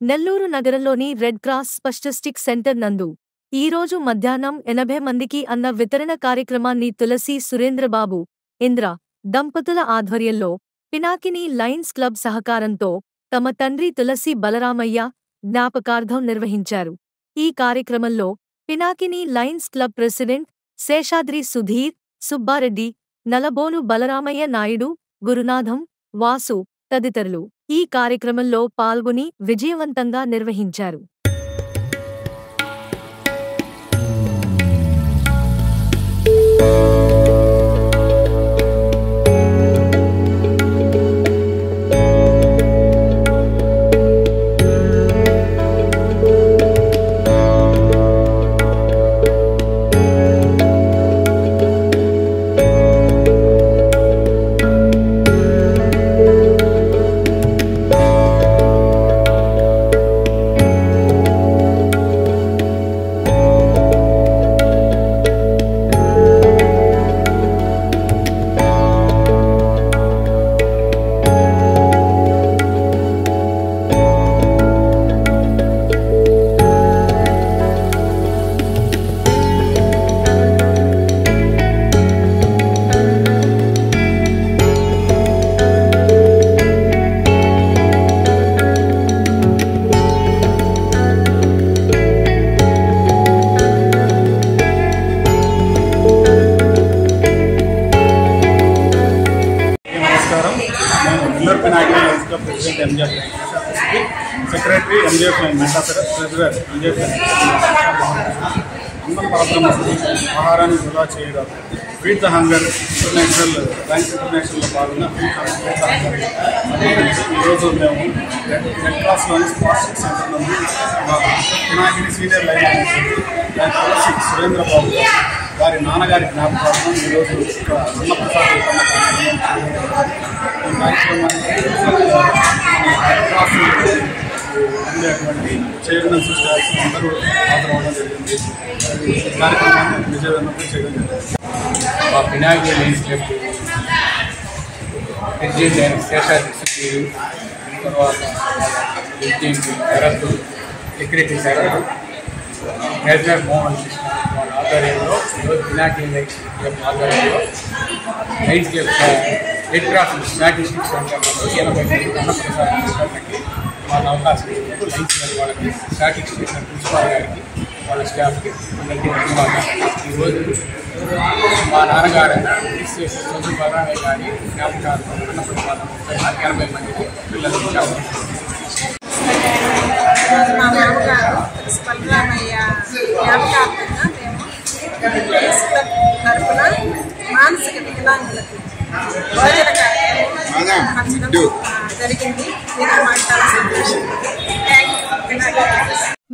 నెల్లూరు నగరంలోని red cross specialist centre నందు ఈరోజు మధ్యాహ్నం 80 మందికి అన్న వితరణ కార్యక్రమాన్ని తులసి సురేంద్రబాబు, ఇంద్ర దంపతుల ఆధ్వర్యంలో పినాకిని లయన్స్ క్లబ్ సహకారంతో తమ తండ్రి తులసి బలరామయ్య జ్ఞాపకార్థం నిర్వహించారు. ఈ కార్యక్రమంలో Pinakini lions club president Seshadri Sudhir, Subbareddy, Nalabonu Balaramayya Naidu, Gurunatham, Vasu తదితరులు ఈ కార్యక్రమంలో పాల్గొని విజయవంతంగా నిర్వహించారు. సెక్రటరీ MJF ట్రెజరర్ MJF అన్నం పరబ్రహ్మస్తి ఆహారాన్ని వృధా చేయడం ఫీడ్ ద హంగర్ ఇంటర్నేషనల్ రైన్స్ ఇంటర్నేషనల్లో భాగంగా ఈరోజు మేము రెడ్ క్రాస్లోని స్పాస్టిక్ సెంటర్ నుండి పినాకిని సీనియర్ లైన్ తులసి సురేంద్రబాబు వారి నాన్నగారి జ్ఞాపకార్థం ఈరోజు ఇక్కడ అన్నప్రసాద్ కార్యక్రమానికి ఉండేటువంటి చైర్మన్ స్టాఫ్ అందరూ హాజరవడం జరిగింది. కార్యక్రమాన్ని విజయవంతం చేయడం జరిగింది. మా పినాకిని లయన్స్ క్లబ్ ప్రెసిడెంట్ అయిన శేషాద్రి సుధీరు, తర్వాత president Sharath, secretary Sharath, treasurer Mohan Krishna వాళ్ళ ఆధ్వర్యంలో ఈరోజు పినాకిని లయన్స్ క్లబ్ ఆధ్వర్యంలో lions club red cross statistics సెంటర్లో 80 మంది అన్నప్రసాద్ వాళ్ళ అవకాశం ఇచ్చినట్టు లైన్స్ క్లబ్ వాళ్ళకి స్టాటిస్టిక్స్ ప్రిన్సిపాల్ గారికి వాళ్ళ స్టాఫ్కి అందరికీ ధన్యవాదాలు. ఈరోజు మా నాన్నగారైన తులసి బలరామయ్య గారి జ్ఞాపకార్థం అన్నప్రసాదం 80 మందికి పిల్లలకి మా నాన్నగారు తులసి బలరామయ్య జ్ఞాపకార్థంగా మేము లయన్స్ క్లబ్ తరఫున మానసిక వికలాంగులకు భోజన కార్యక్రమం పంచడం జరిగింది.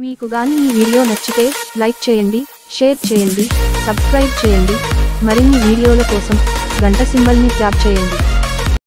మీకు గాని ఈ వీడియో నచ్చితే లైక్ చేయండి, షేర్ చేయండి, సబ్స్క్రైబ్ చేయండి. మరిన్ని వీడియోల కోసం గంట సింబల్ని ట్యాప్ చేయండి.